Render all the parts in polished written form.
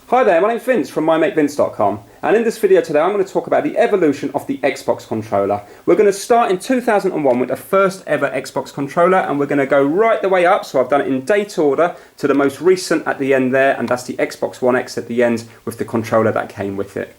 Hi there, my name's Vince from mymatevince.com, and in this video today I'm going to talk about the evolution of the Xbox controller. We're going to start in 2001 with the first ever Xbox controller, and we're going to go right the way up, so I've done it in date order to the most recent at the end there, and that's the Xbox One X at the end with the controller that came with it.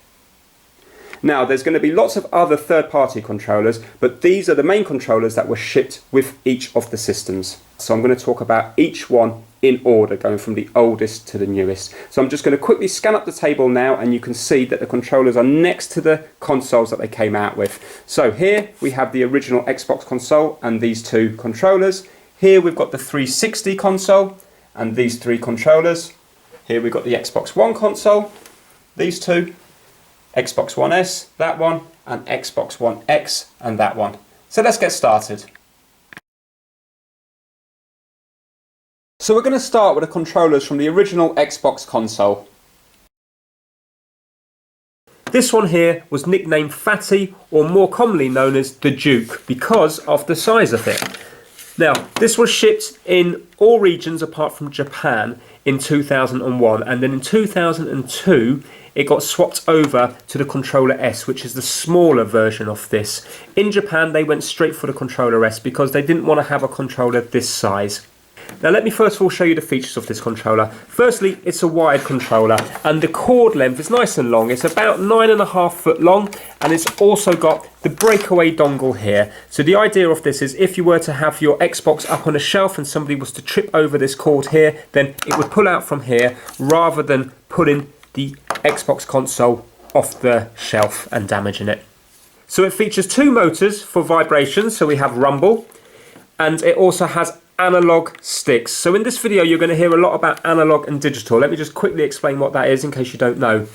Now there's going to be lots of other third-party controllers, but these are the main controllers that were shipped with each of the systems. So I'm going to talk about each one in order, going from the oldest to the newest. So I'm just going to quickly scan up the table now, and you can see that the controllers are next to the consoles that they came out with. So here we have the original Xbox console and these two controllers. Here we've got the 360 console and these three controllers. Here we've got the Xbox One console, these two, Xbox One S, that one, and Xbox One X and that one. So let's get started. So we're going to start with the controllers from the original Xbox console. This one here was nicknamed Fatty, or more commonly known as the Duke, because of the size of it. Now, this was shipped in all regions apart from Japan in 2001, and then in 2002 it got swapped over to the controller S, which is the smaller version of this. In Japan they went straight for the controller S because they didn't want to have a controller this size. Now let me first of all show you the features of this controller. Firstly, it's a wired controller, and the cord length is nice and long. It's about 9.5 foot long, and it's also got the breakaway dongle here. So the idea of this is if you were to have your Xbox up on a shelf and somebody was to trip over this cord here, then it would pull out from here rather than pulling the Xbox console off the shelf and damaging it. So it features two motors for vibrations, so we have rumble, and it also has analog sticks. So in this video you're going to hear a lot about analog and digital. Let me just quickly explain what that is in case you don't know.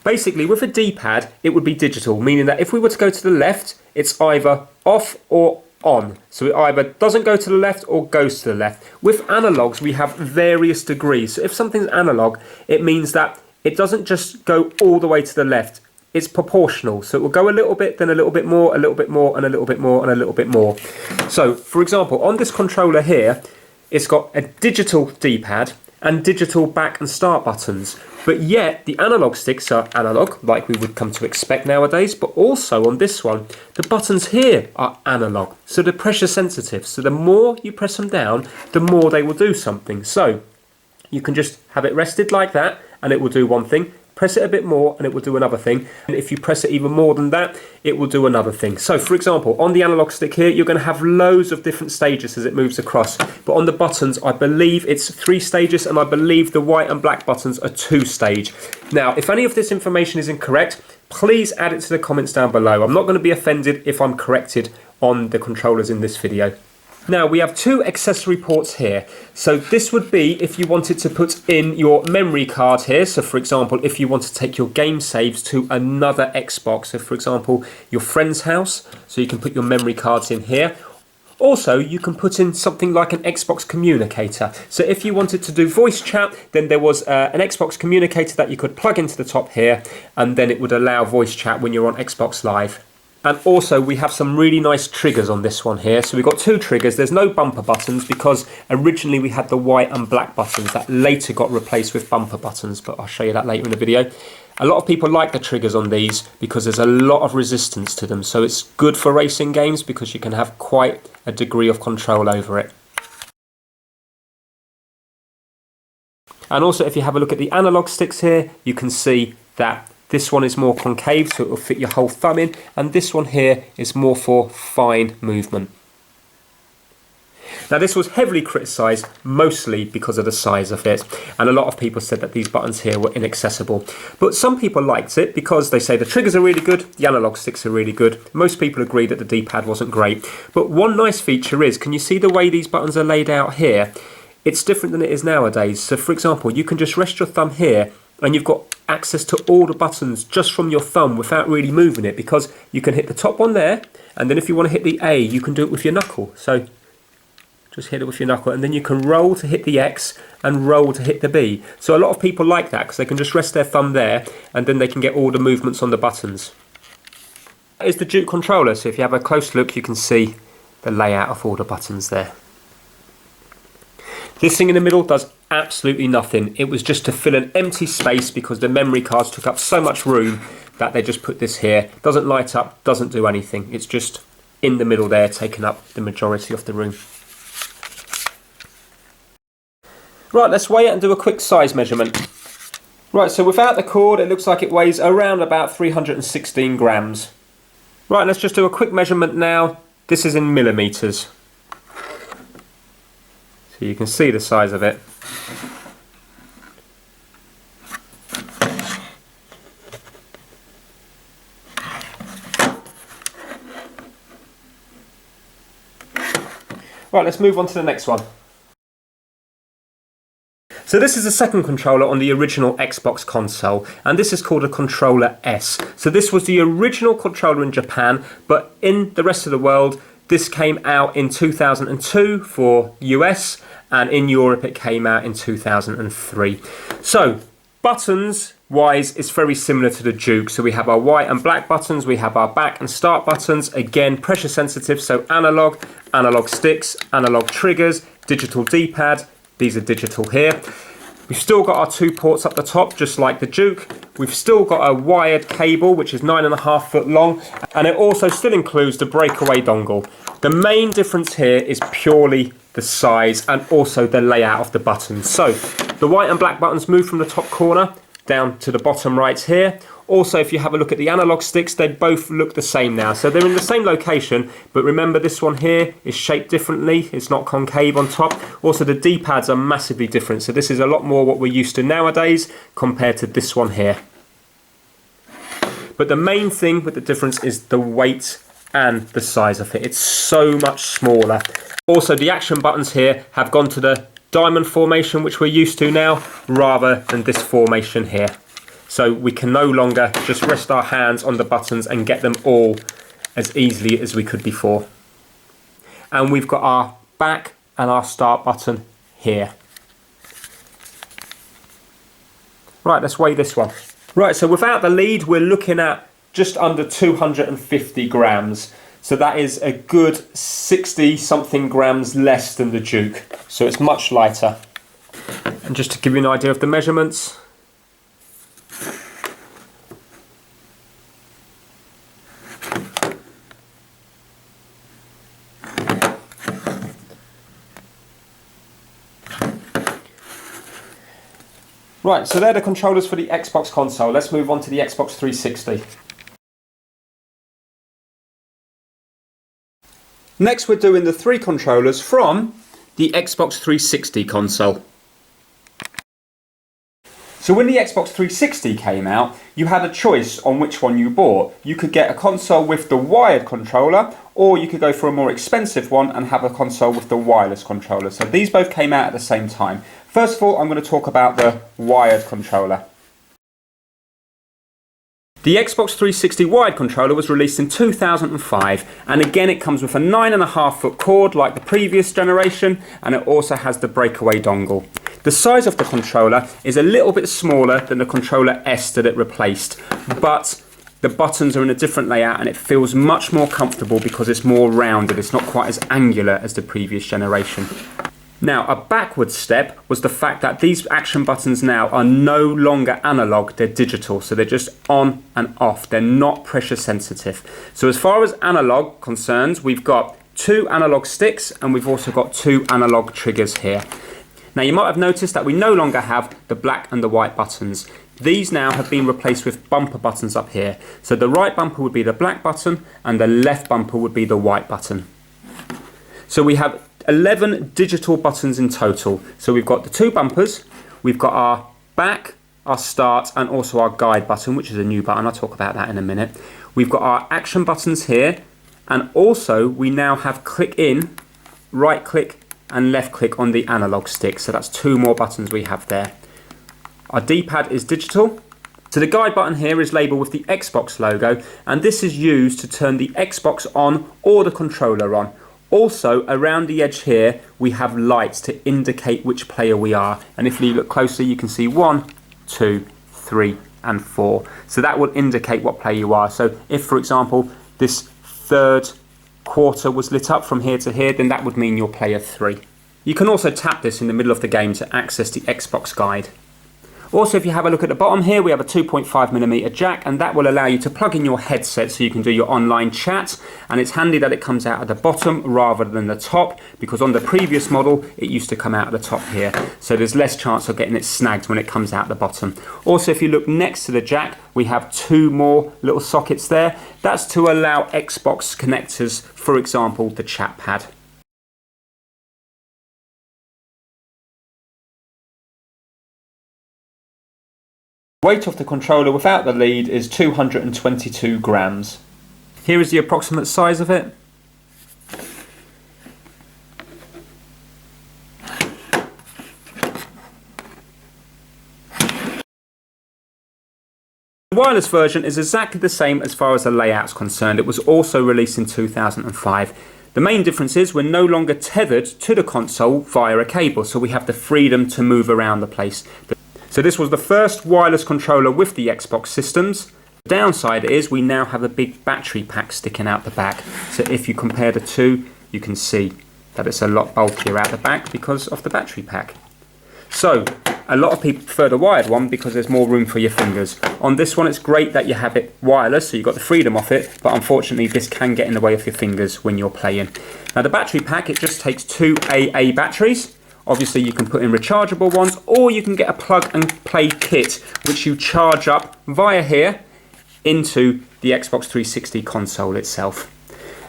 Basically, with a D-pad it would be digital, meaning that if we were to go to the left, it's either off or on. So it either doesn't go to the left or goes to the left. With analogs we have various degrees. So if something's analog, it means that it doesn't just go all the way to the left. It's proportional, so it will go a little bit, then a little bit more, a little bit more, and a little bit more, and a little bit more. So, for example, on this controller here, it's got a digital D-pad and digital back and start buttons, but yet the analog sticks are analog, like we would come to expect nowadays, but also on this one, the buttons here are analog, so they're pressure sensitive, so the more you press them down, the more they will do something. So, you can just have it rested like that, and it will do one thing. Press it a bit more and it will do another thing, and if you press it even more than that, it will do another thing. So for example, on the analog stick here you're going to have loads of different stages as it moves across, but on the buttons I believe it's 3 stages, and I believe the white and black buttons are 2 stage. Now if any of this information is incorrect, please add it to the comments down below. I'm not going to be offended if I'm corrected on the controllers in this video. Now we have 2 accessory ports here. So this would be if you wanted to put in your memory card here. So for example, if you want to take your game saves to another Xbox, so for example, your friend's house, so you can put your memory cards in here. Also, you can put in something like an Xbox communicator. So if you wanted to do voice chat, then there was an Xbox communicator that you could plug into the top here, and then it would allow voice chat when you're on Xbox Live. And also we have some really nice triggers on this one here. So we've got 2 triggers. There's no bumper buttons because originally we had the white and black buttons that later got replaced with bumper buttons, but I'll show you that later in the video. A lot of people like the triggers on these because there's a lot of resistance to them. So it's good for racing games because you can have quite a degree of control over it. And also if you have a look at the analog sticks here, you can see that this one is more concave, so it will fit your whole thumb in, and this one here is more for fine movement. Now this was heavily criticised, mostly because of the size of it, and a lot of people said that these buttons here were inaccessible. But some people liked it because they say the triggers are really good, the analog sticks are really good. Most people agree that the D-pad wasn't great. But one nice feature is, can you see the way these buttons are laid out here? It's different than it is nowadays. So for example, you can just rest your thumb here, and you've got access to all the buttons just from your thumb without really moving it, because you can hit the top one there, and then if you want to hit the A, you can do it with your knuckle. So just hit it with your knuckle, and then you can roll to hit the X and roll to hit the B. So a lot of people like that because they can just rest their thumb there, and then they can get all the movements on the buttons. That is the Duke controller, so if you have a close look you can see the layout of all the buttons there. This thing in the middle does absolutely nothing. It was just to fill an empty space because the memory cards took up so much room that they just put this here. Doesn't light up, doesn't do anything. It's just in the middle there, taking up the majority of the room. Right, let's weigh it and do a quick size measurement. Right, so without the cord, it looks like it weighs around about 316 grams. Right, let's just do a quick measurement now. This is in millimeters. So you can see the size of it. Right, let's move on to the next one. So this is the second controller on the original Xbox console, and this is called a controller S. So this was the original controller in Japan, but in the rest of the world, this came out in 2002 for US, and in Europe it came out in 2003. So buttons wise, it's very similar to the Duke. So we have our white and black buttons, we have our back and start buttons, again pressure sensitive, so analog sticks, analog triggers, digital D-pad. These are digital here. We've still got our 2 ports up the top, just like the Duke. We've still got a wired cable, which is 9.5 foot long, and it also still includes the breakaway dongle. The main difference here is purely the size and also the layout of the buttons. So the white and black buttons move from the top corner down to the bottom right here. Also, if you have a look at the analog sticks, they both look the same now. So they're in the same location, but remember this one here is shaped differently. It's not concave on top. Also, the D-pads are massively different. So this is a lot more what we're used to nowadays compared to this one here. But the main thing with the difference is the weight and the size of it. It's so much smaller. Also, the action buttons here have gone to the diamond formation, which we're used to now, rather than this formation here. So we can no longer just rest our hands on the buttons and get them all as easily as we could before. And we've got our back and our start button here. Right, let's weigh this one. Right, so without the lead, we're looking at just under 250 grams. So that is a good 60 something grams less than the Duke. So it's much lighter. And just to give you an idea of the measurements, right, so they're the controllers for the Xbox console. Let's move on to the Xbox 360. Next, we're doing the 3 controllers from the Xbox 360 console. So when the Xbox 360 came out, you had a choice on which one you bought. You could get a console with the wired controller, or you could go for a more expensive one and have a console with the wireless controller. So these both came out at the same time. First of all, I'm going to talk about the wired controller. The Xbox 360 wired controller was released in 2005, and again it comes with a 9.5 foot cord like the previous generation, and it also has the breakaway dongle. The size of the controller is a little bit smaller than the controller S that it replaced, but the buttons are in a different layout and it feels much more comfortable because it's more rounded. It's not quite as angular as the previous generation. Now, a backward step was the fact that these action buttons now are no longer analog, they're digital, so they're just on and off. They're not pressure sensitive. So as far as analog concerns, we've got 2 analog sticks and we've also got 2 analog triggers here. Now, you might have noticed that we no longer have the black and the white buttons. These now have been replaced with bumper buttons up here. So the right bumper would be the black button and the left bumper would be the white button. So we have 11 digital buttons in total. So we've got the 2 bumpers, we've got our back, our start, and also our guide button, which is a new button. I'll talk about that in a minute. We've got our action buttons here, and also we now have click in, right click, and left click on the analog stick. So that's 2 more buttons we have there. Our D-pad is digital. So the guide button here is labelled with the Xbox logo, and this is used to turn the Xbox on or the controller on. Also, around the edge here, we have lights to indicate which player we are. And if you look closely, you can see 1, 2, 3, and 4. So that will indicate what player you are. So if, for example, this third quarter was lit up from here to here, then that would mean you're player 3. You can also tap this in the middle of the game to access the Xbox guide. Also, if you have a look at the bottom here, we have a 2.5mm jack, and that will allow you to plug in your headset so you can do your online chat. And it's handy that it comes out at the bottom rather than the top, because on the previous model it used to come out at the top here, so there's less chance of getting it snagged when it comes out the bottom. Also, if you look next to the jack, we have two more little sockets there. That's to allow Xbox connectors, for example the chat pad. Weight of the controller without the lead is 222 grams. Here is the approximate size of it. The wireless version is exactly the same as far as the layout is concerned. It was also released in 2005. The main difference is we're no longer tethered to the console via a cable, so we have the freedom to move around the place. So this was the first wireless controller with the Xbox systems. The downside is we now have a big battery pack sticking out the back. So if you compare the two, you can see that it's a lot bulkier out the back because of the battery pack. So a lot of people prefer the wired one because there's more room for your fingers. On this one, it's great that you have it wireless, so you've got the freedom of it, but unfortunately this can get in the way of your fingers when you're playing. Now the battery pack, it just takes two AA batteries. Obviously you can put in rechargeable ones, or you can get a plug and play kit which you charge up via here into the Xbox 360 console itself.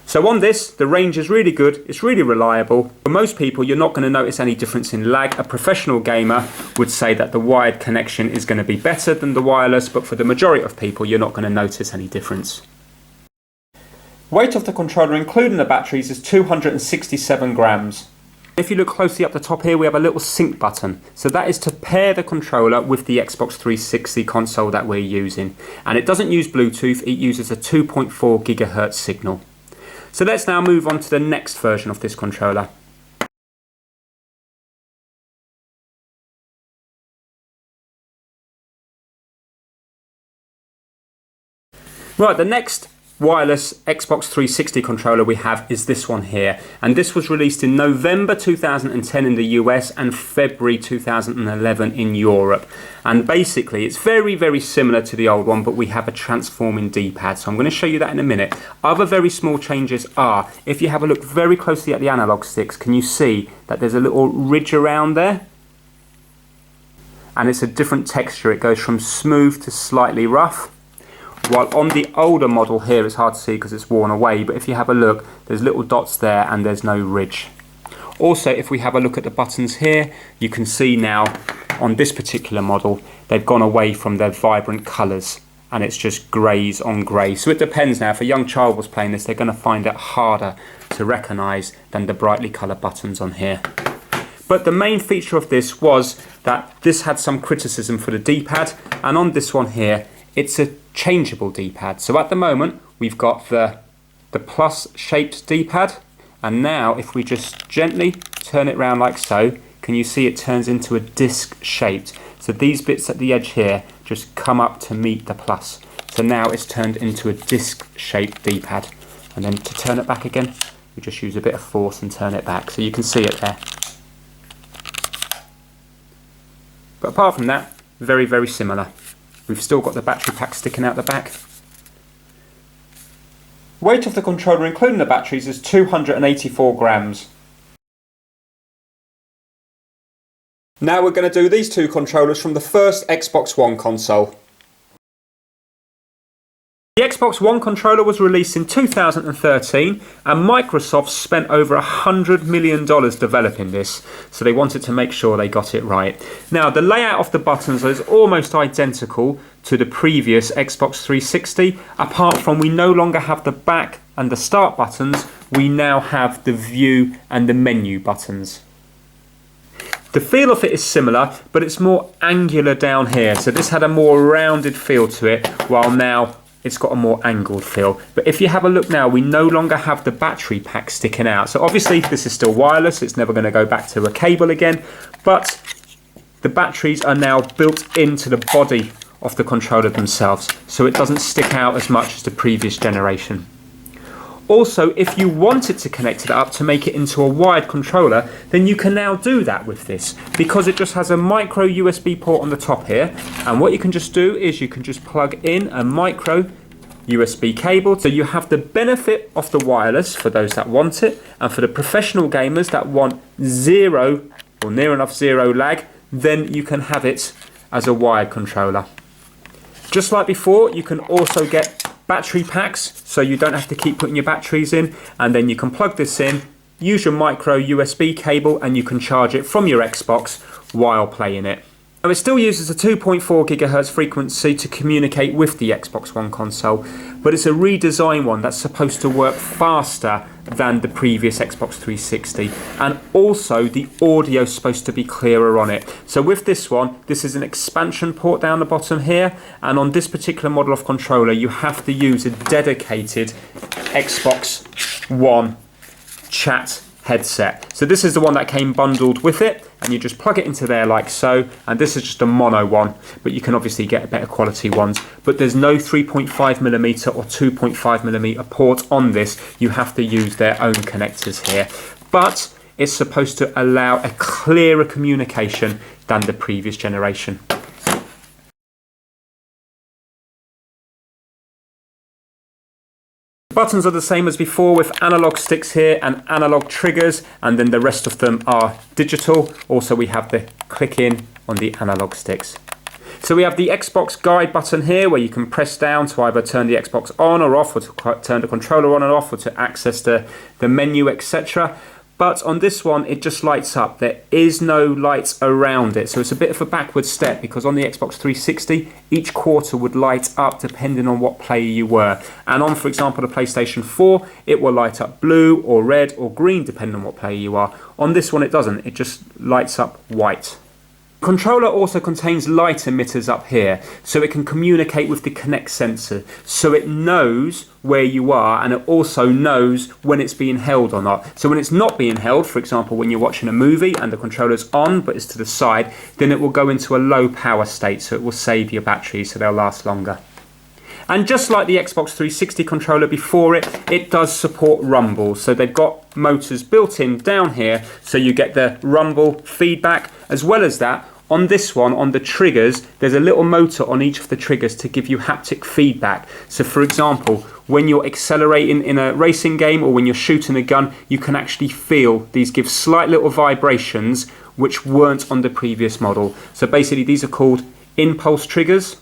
So on this, the range is really good, it's really reliable. For most people, you're not going to notice any difference in lag. A professional gamer would say that the wired connection is going to be better than the wireless, but for the majority of people, you're not going to notice any difference. Weight of the controller, including the batteries, is 267 grams. If you look closely up the top here, we have a little sync button. So that is to pair the controller with the Xbox 360 console that we're using. And it doesn't use Bluetooth, it uses a 2.4 GHz signal. So let's now move on to the next version of this controller. Right, the next wireless Xbox 360 controller we have is this one here, and this was released in November 2010 in the US and February 2011 in Europe. And basically it's very similar to the old one, but we have a transforming D-pad, so I'm going to show you that in a minute. Other very small changes are, if you have a look very closely at the analog sticks, can you see that there's a little ridge around there? And it's a different texture, it goes from smooth to slightly rough. While on the older model here, it's hard to see because it's worn away, but if you have a look, there's little dots there and there's no ridge. Also, if we have a look at the buttons here, you can see now on this particular model, they've gone away from their vibrant colours and it's just greys on grey. So it depends now, if a young child was playing this, they're going to find it harder to recognise than the brightly coloured buttons on here. But the main feature of this was that this had some criticism for the D-pad, and on this one here, it's a changeable D-pad. So at the moment we've got the plus shaped D-pad, and now if we just gently turn it round like so, can you see it turns into a disc shaped. So these bits at the edge here just come up to meet the plus. So now it's turned into a disc shaped D-pad, and then to turn it back again we just use a bit of force and turn it back, so you can see it there. But apart from that, very similar. We've still got the battery pack sticking out the back. Weight of the controller, including the batteries, is 284 grams. Now we're going to do these two controllers from the first Xbox One console. The Xbox One controller was released in 2013, and Microsoft spent over $100 million developing this, so they wanted to make sure they got it right. Now the layout of the buttons is almost identical to the previous Xbox 360, apart from we no longer have the back and the start buttons, we now have the view and the menu buttons. The feel of it is similar, but it's more angular down here, so this had a more rounded feel to it, while now it's got a more angled feel. But if you have a look now, we no longer have the battery pack sticking out. So obviously this is still wireless, it's never going to go back to a cable again, but the batteries are now built into the body of the controller themselves, so it doesn't stick out as much as the previous generation. Also, if you wanted to connect it up to make it into a wired controller, then you can now do that with this, because it just has a micro USB port on the top here. And what you can just do is you can just plug in a micro USB cable. So you have the benefit of the wireless for those that want it, and for the professional gamers that want zero or near enough zero lag, then you can have it as a wired controller. Just like before, you can also get battery packs, so you don't have to keep putting your batteries in, and then you can plug this in, use your micro USB cable, and you can charge it from your Xbox while playing it. Now, it still uses a 2.4 GHz frequency to communicate with the Xbox One console, but it's a redesigned one that's supposed to work faster than the previous Xbox 360, and also the audio is supposed to be clearer on it. So with this one, this is an expansion port down the bottom here, and on this particular model of controller you have to use a dedicated Xbox One chat headset. So this is the one that came bundled with it, and you just plug it into there like so, and this is just a mono one, but you can obviously get better quality ones. But there's no 3.5mm or 2.5mm port on this. You have to use their own connectors here, but it's supposed to allow a clearer communication than the previous generation. Buttons are the same as before, with analog sticks here and analog triggers, and then the rest of them are digital. Also, we have the click in on the analog sticks. So we have the Xbox guide button here, where you can press down to either turn the Xbox on or off, or to turn the controller on and off, or to access the menu, etc. But on this one, it just lights up. There is no lights around it. So it's a bit of a backward step, because on the Xbox 360, each quarter would light up depending on what player you were. And on, for example, the PlayStation 4, it will light up blue or red or green depending on what player you are. On this one, it doesn't. It just lights up white. The controller also contains light emitters up here, so it can communicate with the Kinect sensor, so it knows where you are, and it also knows when it's being held or not. So when it's not being held, for example when you're watching a movie and the controller's on but it's to the side, then it will go into a low power state, so it will save your batteries so they'll last longer. And just like the Xbox 360 controller before it, it does support rumble. So they've got motors built in down here, so you get the rumble feedback. As well as that, on this one, on the triggers, there's a little motor on each of the triggers to give you haptic feedback. So for example, when you're accelerating in a racing game or when you're shooting a gun, you can actually feel these give slight little vibrations which weren't on the previous model. So basically these are called impulse triggers.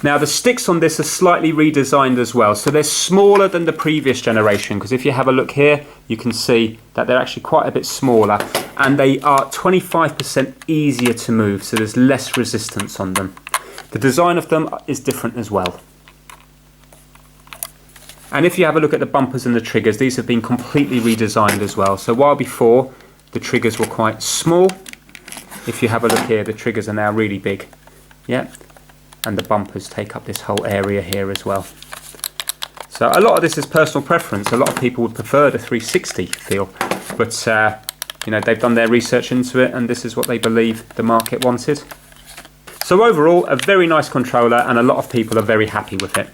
Now the sticks on this are slightly redesigned as well, so they're smaller than the previous generation, because if you have a look here you can see that they're actually quite a bit smaller, and they are 25% easier to move, so there's less resistance on them. The design of them is different as well. And if you have a look at the bumpers and the triggers, these have been completely redesigned as well. So while before the triggers were quite small, if you have a look here, the triggers are now really big. Yeah. And the bumpers take up this whole area here as well. So a lot of this is personal preference. A lot of people would prefer the 360 feel, but you know, they've done their research into it, and this is what they believe the market wanted. So overall, a very nice controller, and a lot of people are very happy with it.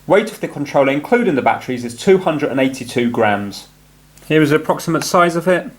Weight of the controller, including the batteries, is 282 grams. Here is the approximate size of it.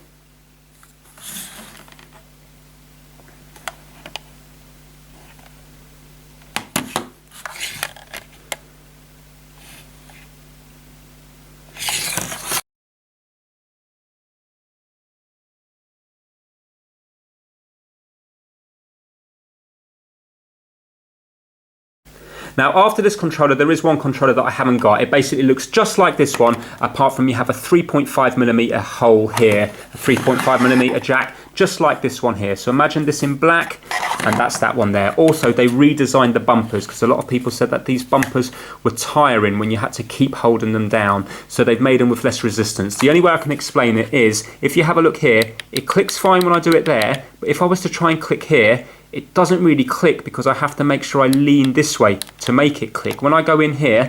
Now after this controller, there is one controller that I haven't got. It basically looks just like this one, apart from you have a 3.5mm hole here, a 3.5mm jack, just like this one here. So imagine this in black, and that's that one there. Also, they redesigned the bumpers, because a lot of people said that these bumpers were tiring when you had to keep holding them down. So they've made them with less resistance. The only way I can explain it is, if you have a look here, it clicks fine when I do it there, but if I was to try and click here, it doesn't really click, because I have to make sure I lean this way to make it click. When I go in here,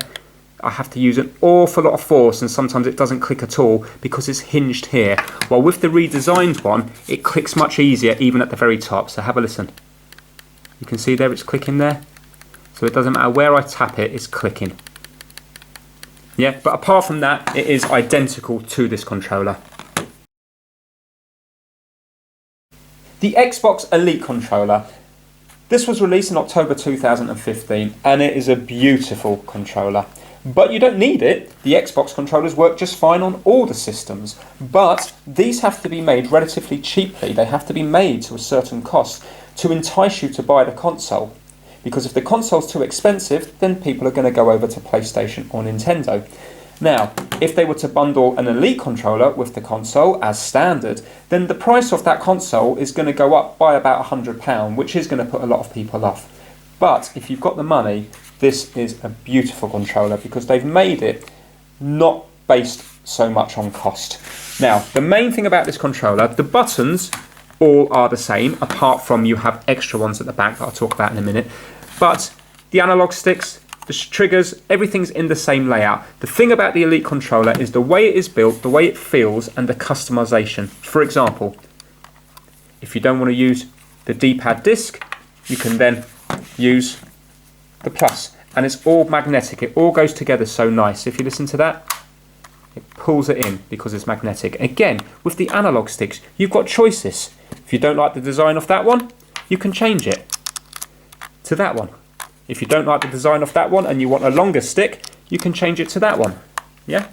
I have to use an awful lot of force, and sometimes it doesn't click at all because it's hinged here. While with the redesigned one, it clicks much easier even at the very top. So have a listen. You can see there it's clicking there. So it doesn't matter where I tap it, it's clicking. Yeah, but apart from that, it is identical to this controller. The Xbox Elite controller. This was released in October 2015 and it is a beautiful controller. But you don't need it. The Xbox controllers work just fine on all the systems. But these have to be made relatively cheaply. They have to be made to a certain cost to entice you to buy the console. Because if the console's too expensive, then people are going to go over to PlayStation or Nintendo. Now, if they were to bundle an Elite controller with the console as standard, then the price of that console is going to go up by about £100, which is going to put a lot of people off. But if you've got the money, this is a beautiful controller because they've made it not based so much on cost. Now, the main thing about this controller, the buttons all are the same, apart from you have extra ones at the back that I'll talk about in a minute. But the analog sticks, the triggers, everything's in the same layout. The thing about the Elite controller is the way it is built, the way it feels, and the customization. For example, if you don't want to use the D-pad disc, you can then use the plus. And it's all magnetic. It all goes together so nice. If you listen to that, it pulls it in because it's magnetic. Again, with the analog sticks, you've got choices. If you don't like the design of that one, you can change it to that one. If you don't like the design of that one and you want a longer stick, you can change it to that one. Yeah?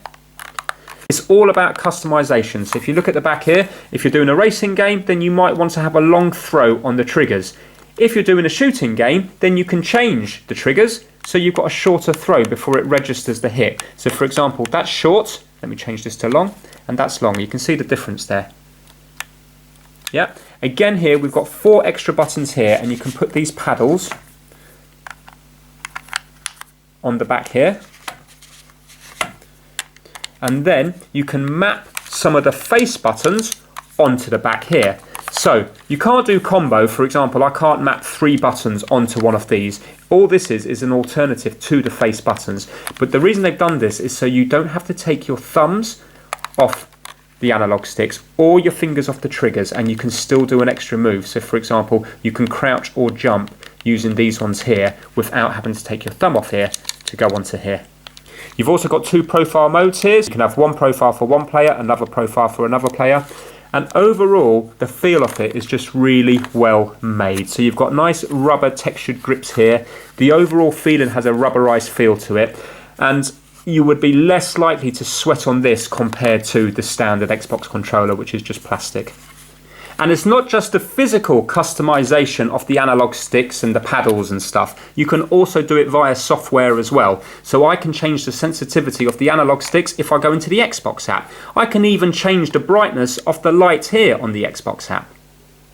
It's all about customization. So if you look at the back here, if you're doing a racing game, then you might want to have a long throw on the triggers. If you're doing a shooting game, then you can change the triggers so you've got a shorter throw before it registers the hit. So for example, that's short. Let me change this to long, and that's long. You can see the difference there. Yeah. Again here, we've got 4 extra buttons here, and you can put these paddles on the back here. And then you can map some of the face buttons onto the back here. So you can't do combo. For example, I can't map 3 buttons onto one of these. All this is an alternative to the face buttons. But the reason they've done this is so you don't have to take your thumbs off the analog sticks or your fingers off the triggers, and you can still do an extra move. So for example, you can crouch or jump using these ones here without having to take your thumb off here to go onto here. You've also got 2 profile modes here. You can have one profile for one player, another profile for another player. And overall, the feel of it is just really well made. So you've got nice rubber textured grips here. The overall feeling has a rubberized feel to it. And you would be less likely to sweat on this compared to the standard Xbox controller, which is just plastic. And it's not just the physical customization of the analog sticks and the paddles and stuff. You can also do it via software as well. So I can change the sensitivity of the analog sticks if I go into the Xbox app. I can even change the brightness of the lights here on the Xbox app.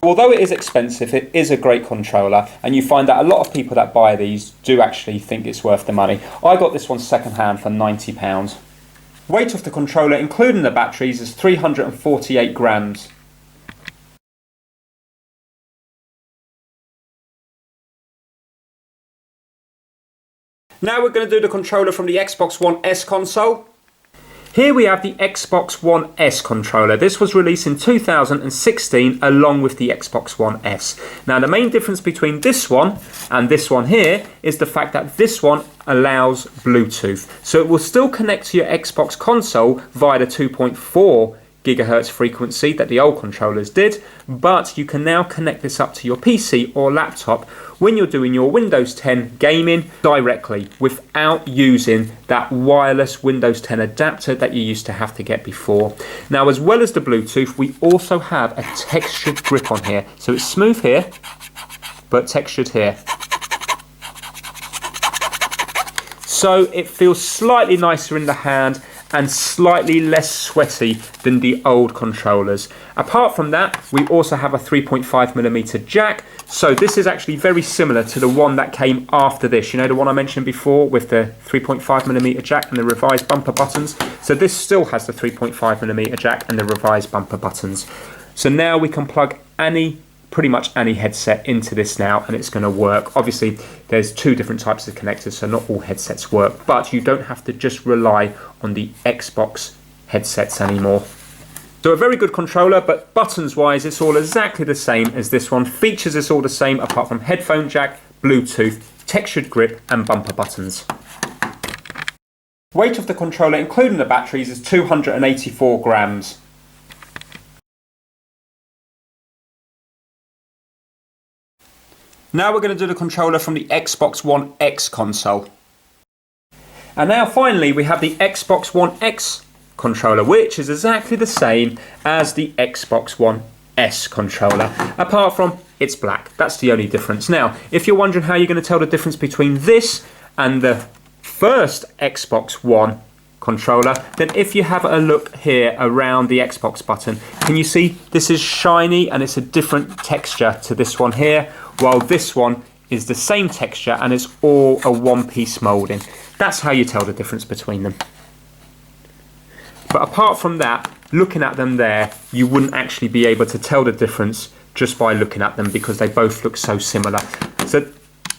Although it is expensive, it is a great controller, and you find that a lot of people that buy these do actually think it's worth the money. I got this one second hand for £90. Weight of the controller, including the batteries, is 348 grams. Now we're going to do the controller from the Xbox One S console. Here we have the Xbox One S controller. This was released in 2016 along with the Xbox One S. Now the main difference between this one and this one here is the fact that this one allows Bluetooth. So it will still connect to your Xbox console via the 2.4 gigahertz frequency that the old controllers did, but you can now connect this up to your PC or laptop when you're doing your Windows 10 gaming directly without using that wireless Windows 10 adapter that you used to have to get before. Now, as well as the Bluetooth, we also have a textured grip on here. So it's smooth here, but textured here. So it feels slightly nicer in the hand and slightly less sweaty than the old controllers. Apart from that, we also have a 3.5mm jack. So this is actually very similar to the one that came after this. You know, the one I mentioned before with the 3.5mm jack and the revised bumper buttons. So this still has the 3.5mm jack and the revised bumper buttons. So now we can plug pretty much any headset into this now, and it's going to work. Obviously, there's 2 different types of connectors, so not all headsets work, but you don't have to just rely on the Xbox headsets anymore. So a very good controller, but buttons wise, it's all exactly the same as this one. Features is all the same apart from headphone jack, Bluetooth, textured grip and bumper buttons. Weight of the controller including the batteries is 284 grams. Now we're going to do the controller from the Xbox One X console. And now finally we have the Xbox One X controller, which is exactly the same as the Xbox One S controller, apart from it's black. That's the only difference. Now, if you're wondering how you're going to tell the difference between this and the first Xbox One controller, then if you have a look here around the Xbox button, can you see this is shiny and it's a different texture to this one here, while this one is the same texture and it's all a one-piece moulding. That's how you tell the difference between them. But apart from that, looking at them there, you wouldn't actually be able to tell the difference just by looking at them because they both look so similar. So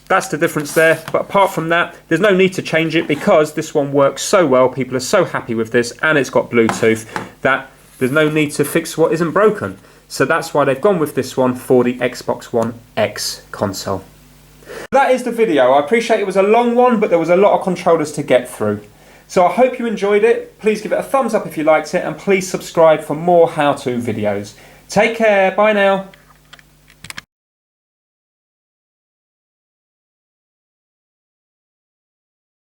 that's the difference there. But apart from that, there's no need to change it because this one works so well. People are so happy with this and it's got Bluetooth that there's no need to fix what isn't broken. So that's why they've gone with this one for the Xbox One X console. That is the video. I appreciate it was a long one, but there was a lot of controllers to get through. So I hope you enjoyed it. Please give it a thumbs up if you liked it and please subscribe for more how-to videos. Take care. Bye now.